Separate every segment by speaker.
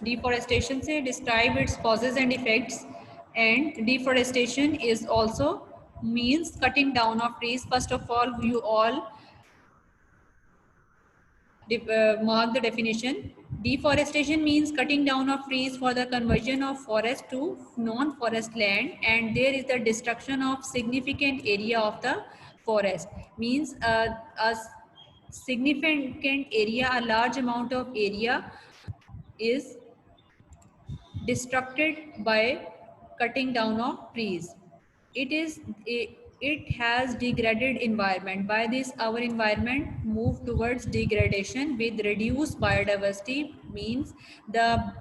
Speaker 1: deforestation से describe its causes and effects. And deforestation is also means cutting down of trees. First of all, you all mark the definition. Deforestation means cutting down of trees for the conversion of forest to non-forest land, and there is the destruction of significant area of the forest. Means a significant area, a large amount of area is destructed by cutting down of trees. It has degraded environment. By this our environment move towards degradation with reduced biodiversity, means the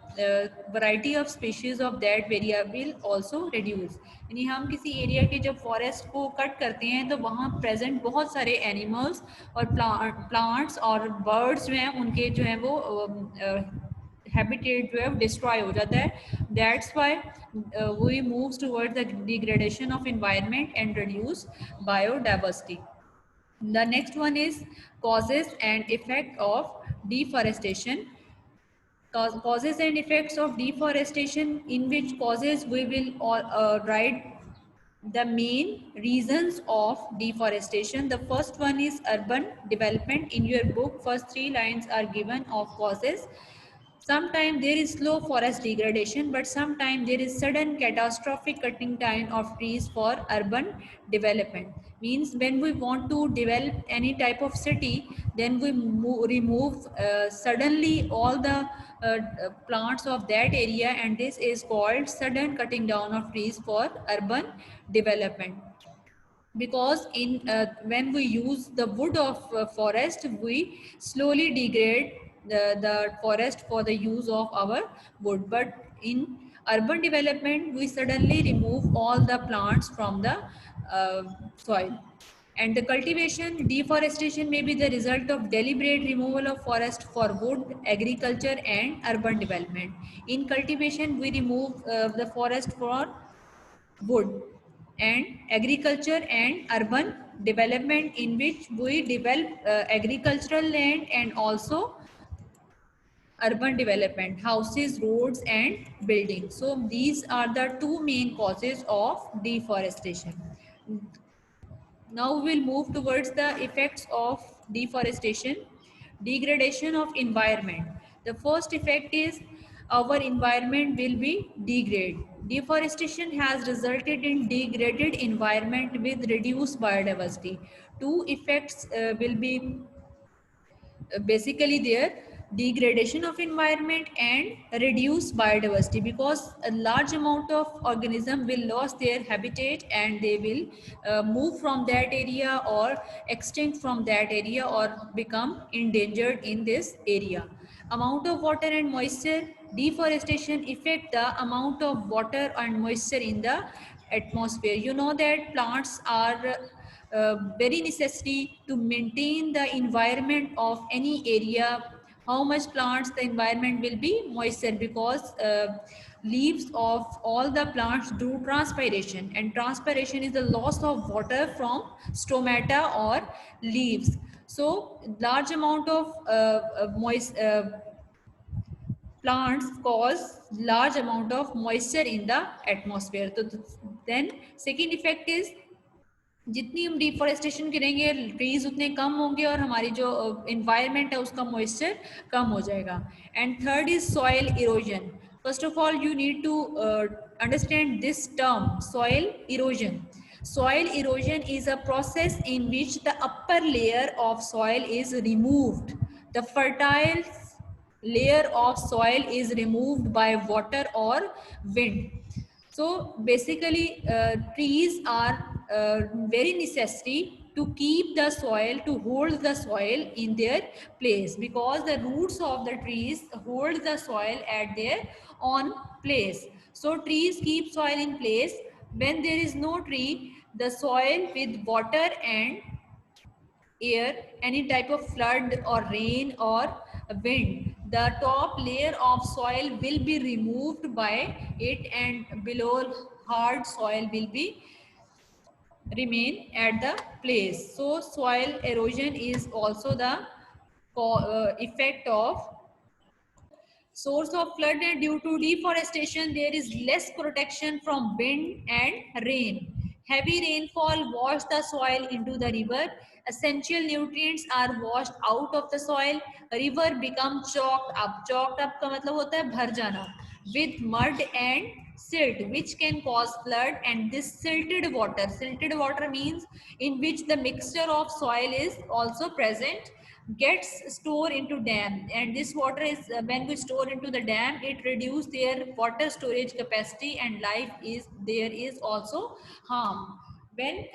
Speaker 1: variety of species of that area will also reduce. यानी हम किसी area के जब forest को cut करते हैं तो वहाँ प्रेजेंट बहुत सारे एनिमल्स और प्लांट्स और बर्ड्स जो हैं उनके जो हैं वो habitat जो है डिस्ट्रॉय हो जाता है. That's why we moves towards the degradation of environment and reduce biodiversity. The next one is causes and effect of deforestation. Causes and effects of deforestation, in which causes we will write the main reasons of deforestation. The first one is urban development. In your book, first 3 lines are given of causes. Sometimes there is slow forest degradation, but sometimes there is sudden catastrophic cutting down of trees for urban development. Means when we want to develop any type of city, then we remove suddenly all the plants of that area, and this is called sudden cutting down of trees for urban development. Because in when we use the wood of forest, we slowly degrade the forest for the use of our wood. But in urban development, we suddenly remove all the plants from the soil. And the cultivation, deforestation may be the result of deliberate removal of forest for wood, agriculture and urban development. In cultivation, we remove the forest for wood, and agriculture and urban development, in which we develop agricultural land and also urban development, houses, roads and buildings. So these are the two main causes of deforestation. Now we will move towards the effects of deforestation. Degradation of environment. The first effect is our environment will be degraded. Deforestation has resulted in degraded environment with reduced biodiversity. Two effects will be basically there: degradation of environment and reduced biodiversity, because a large amount of organism will lose their habitat and they will move from that area or extinct from that area or become endangered in this area. Amount of water and moisture. Deforestation affect the amount of water and moisture in the atmosphere. You know that plants are very necessary to maintain the environment of any area. How much plants the environment will be moisture, because leaves of all the plants do transpiration, and transpiration is the loss of water from stomata or leaves. So large amount of moist plants cause large amount of moisture in the atmosphere. So then second effect is, जितनी हम deforestation करेंगे trees उतने कम होंगे और हमारी जो environment है उसका मॉइस्चर कम हो जाएगा. And third is soil erosion. First of all you need to understand this term soil erosion. Soil erosion is a process in which the upper layer of soil is removed. The fertile layer of soil is removed by water or wind. So basically trees are very necessary to keep the soil, to hold the soil in their place, because the roots of the trees hold the soil at their own place. So trees keep soil in place. When there is no tree, the soil with water and air, any type of flood or rain or wind, the top layer of soil will be removed by it, and below hard soil will be remain at the place. So soil erosion is also the effect of Source of flood, and due to deforestation there is less protection from wind and rain. Heavy rainfall washed the soil into the river. Essential nutrients are washed out of the soil. River become chalked up. Chalked up का मतलब होता है भर जाना, with mud and silt, which can cause flood. And this silted water means in which the mixture of soil is also present, gets stored into dam. And this water is when we store into the dam, it reduce their water storage capacity, and life is there is also harm. When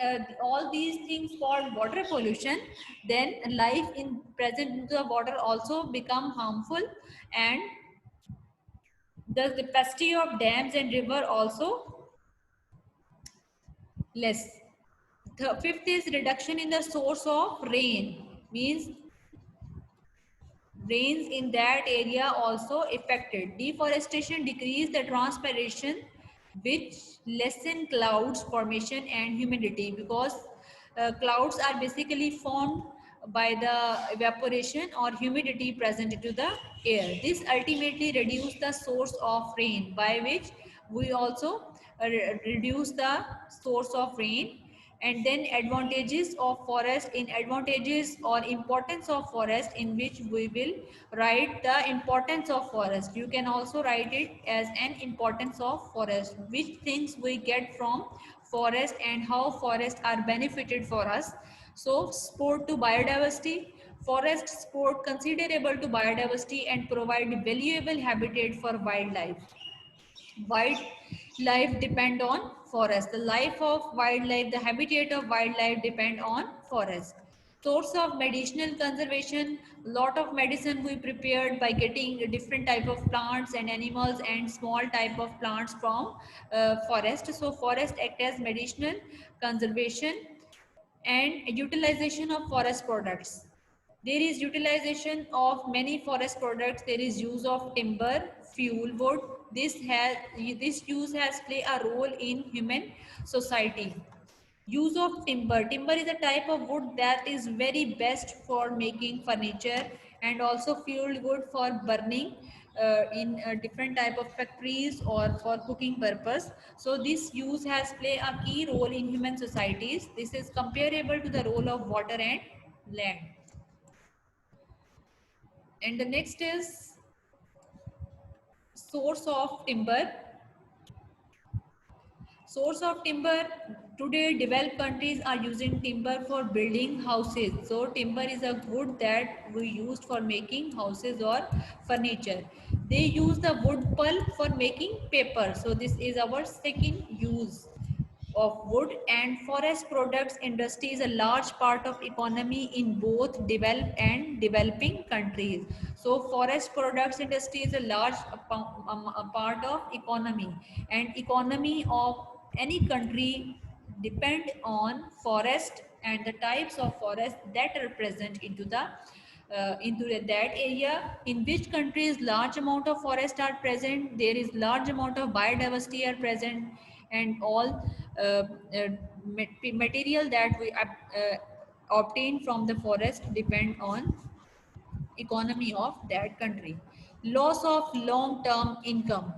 Speaker 1: all these things called water pollution, then life in present into the water also become harmful, and the capacity of dams and river also less. The fifth is reduction in the source of rain, means rains in that area also affected. Deforestation decreased the transpiration, which lessen clouds formation and humidity, because clouds are basically formed by the evaporation or humidity present into the air. This ultimately reduce the source of rain, by which we also reduce the source of rain. And then advantages of forest, in advantages or importance of forest, in which we will write the importance of forest. You can also write it as an importance of forest, which things we get from forest and how forests are benefited for us. So support to biodiversity. Forests support considerable to biodiversity and provide valuable habitat for wildlife. Wildlife depend on forest. The life of wildlife, the habitat of wildlife depend on forest. Source of medicinal conservation, lot of medicine we prepared by getting different type of plants and animals and small type of plants from forest. So forest act as medicinal conservation. And utilization of forest products, there is utilization of many forest products. There is use of timber, fuel wood. This use has played a role in human society. Use of timber, timber is a type of wood that is very best for making furniture, and also fuel wood for burning in different type of factories or for cooking purpose. So this use has played a key role in human societies. This is comparable to the role of water and land. And the next is source of timber. Source of timber, today developed countries are using timber for building houses. So timber is a wood that we used for making houses or furniture. They use the wood pulp for making paper. So this is our second use of wood. And forest products industry is a large part of economy in both developed and developing countries. So forest products industry is a large a part of economy, and economy of any country depend on forest and the types of forest that are present into that area. In which countries large amount of forest are present, there is large amount of biodiversity are present, and all material that we obtain from the forest depend on economy of that country. Loss of long term income,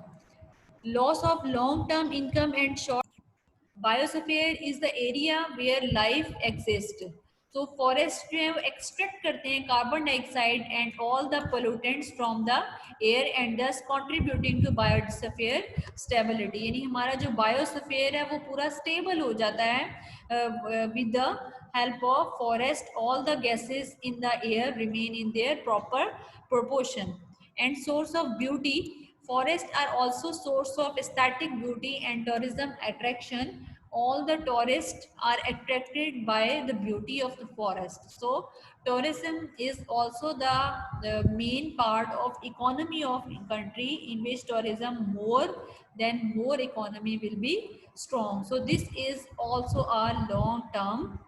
Speaker 1: loss of long term income and short. Biosphere is the area where life exist. So forest जो है वो extract करते हैं carbon dioxide and all the pollutants from the air and thus contributing to biosphere stability. यानी हमारा जो biosphere है वो पूरा स्टेबल हो जाता है with the help of forest. All the gases in the air remain in their proper proportion. And source of beauty, forests are also source of aesthetic beauty and tourism attraction. All the tourists are attracted by the beauty of the forest. So tourism is also the main part of economy of country, in which tourism more, then more economy will be strong. So this is also a long term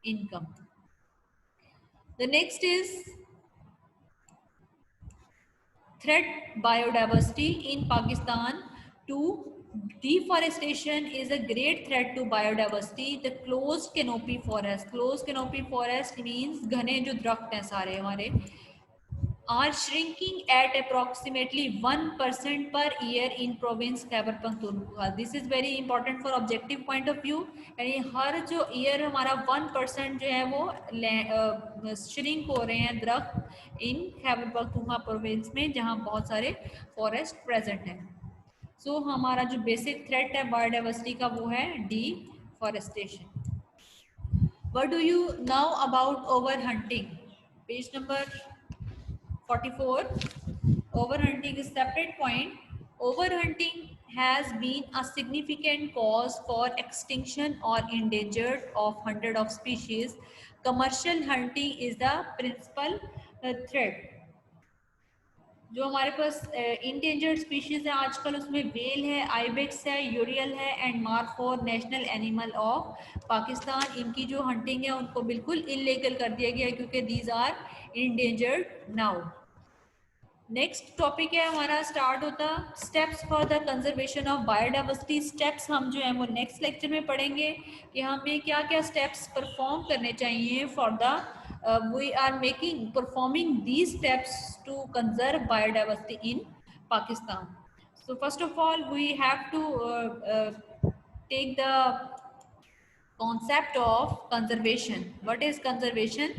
Speaker 1: income. The next is threat biodiversity in Pakistan. To deforestation is a great threat to biodiversity. The closed canopy forest means घने जो दरख्त हैं सारे हमारे are shrinking at approximately 1% per year in province Khyber Pakhtunkhwa. This is very important for objective point of view. यानी हर जो year हमारा 1% जो है वो श्रिंक हो रहे हैं दरख्त इन खैबर पख्तूनख्वा प्रोविंस में जहाँ बहुत सारे फॉरेस्ट प्रेजेंट हैं. सो हमारा जो बेसिक थ्रेट है बायोडाइवर्सिटी का वो है deforestation. What do you know about overhunting? Page number 44. Overhunting is separate point. Overhunting has been a significant cause for extinction or endangered of hundred of species. Commercial hunting is the principal threat. जो हमारे पास endangered species है आजकल उसमें well है, ibex है, urial है and markhor national animal of Pakistan. इनकी जो हंटिंग है उनको बिल्कुल इलीगल कर दिया गया है क्योंकि these are endangered now. Next topic है हमारा स्टार्ट होता steps for the conservation of biodiversity. Steps हम जो है वो नेक्स्ट लेक्चर में पढ़ेंगे कि हमें क्या क्या स्टेप्स परफॉर्म करने चाहिए for the we are making performing these steps to conserve biodiversity in Pakistan. So first of all we have to take the concept of conservation. What is conservation?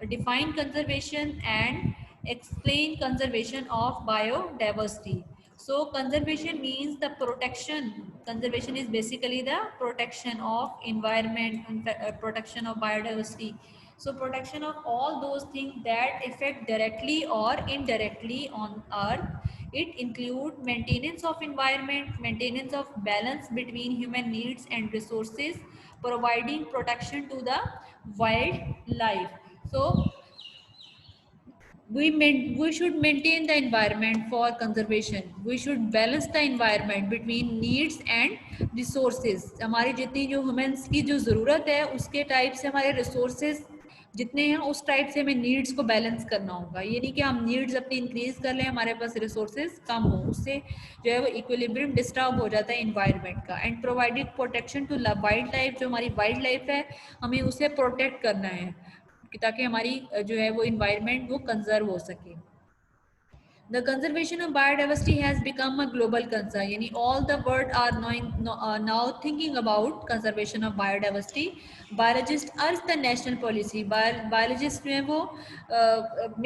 Speaker 1: Define conservation and explain conservation of biodiversity. So conservation means the protection. Conservation is basically the protection of environment, protection of biodiversity. So protection of all those things that affect directly or indirectly on earth. It includes maintenance of environment, maintenance of balance between human needs and resources, providing protection to the wildlife. So we should maintain the environment for conservation. We should balance the environment between needs and resources. हमारी जितनी जो humans की जो ज़रूरत है उसके type से हमारे रिसोर्सेज जितने हैं उस टाइप से हमें नीड्स को बैलेंस करना होगा. ये नहीं कि हम नीड्स अपनी इंक्रीज कर लें हमारे पास रिसोर्सेज कम हो, उससे जो है वो इक्विलिब्रियम डिस्टर्ब हो जाता है इन्वायरमेंट का. And providing protection to wild life. जो हमारी वाइल्ड लाइफ है हमें उसे प्रोटेक्ट करना है ताकि हमारी जो है वो इन्वायरमेंट वो कंजर्व हो सके. The conservation of biodiversity has become a global concern. यानी all the world are now thinking about conservation of biodiversity. Biologists urge the national policy. Biologists जो है वो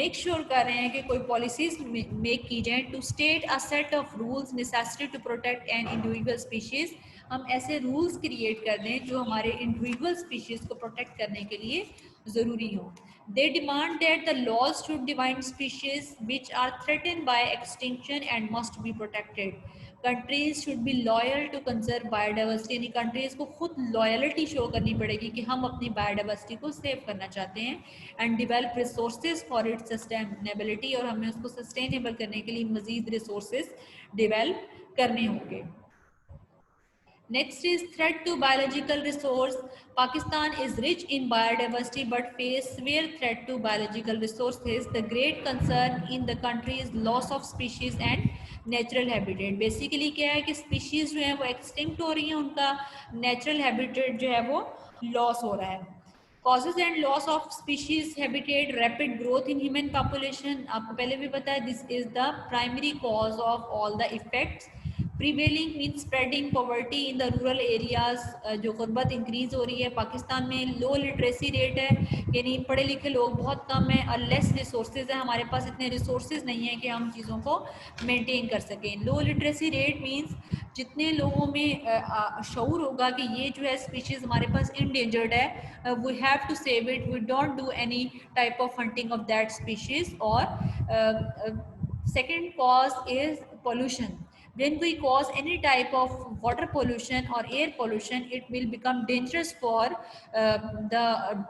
Speaker 1: make sure कर रहे हैं कि कोई policies make की जाए to state a set of rules necessary to protect an individual species. हम ऐसे रूल्स क्रिएट कर दें जो हमारे इंडिविजुअल स्पीशीज को प्रोटेक्ट करने के लिए ज़रूरी हो. They demand that the laws should define species which are threatened by extinction and must be protected. Countries should be loyal to conserve biodiversity. यानी countries को खुद loyalty show करनी पड़ेगी कि हम अपनी biodiversity को save करना चाहते हैं and develop resources for its sustainability. और हमें उसको sustainable करने के लिए मज़ीद resources develop करने होंगे. Next is threat to biological resource. Pakistan is rich in biodiversity but face severe threat to biological resources. The great concern in the country is loss of species and natural habitat. Basically क्या है कि species जो है वो extinct हो रही हैं, उनका natural habitat जो है वो loss हो रहा है. Causes and loss of species habitat, rapid growth in human population. आपको पहले भी पता है this is the primary cause of all the effects. Prevailing mean spreading poverty in the rural areas. जो गुर्बत इंक्रीज हो रही है पाकिस्तान में. लो लिटरेसी रेट है यानी पढ़े लिखे लोग बहुत कम है और लेस रिसोर्सेज है. हमारे पास इतने रिसोर्सेज नहीं है कि हम चीज़ों को मेंटेन कर सकें. लो लिटरेसी रेट मीन्स जितने लोगों में शऊर होगा कि ये जो है स्पीशीज़ हमारे पास इंडेंजर्ड है, we have to save it, we don't do any type of hunting of that species. और second cause is pollution. When we cause any type of water pollution or air pollution, it will become dangerous for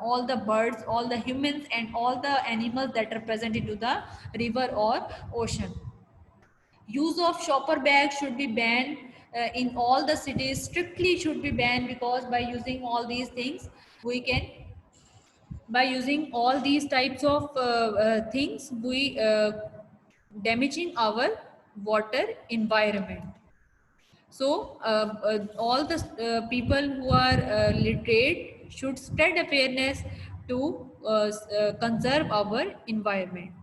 Speaker 1: all the birds, all the humans, and all the animals that are present into the river or ocean. Use of shopper bags should be banned in all the cities. Strictly should be banned because by using all these things, we can. By using all these types of things, we damaging our water environment. So all the people who are literate should spread awareness to conserve our environment.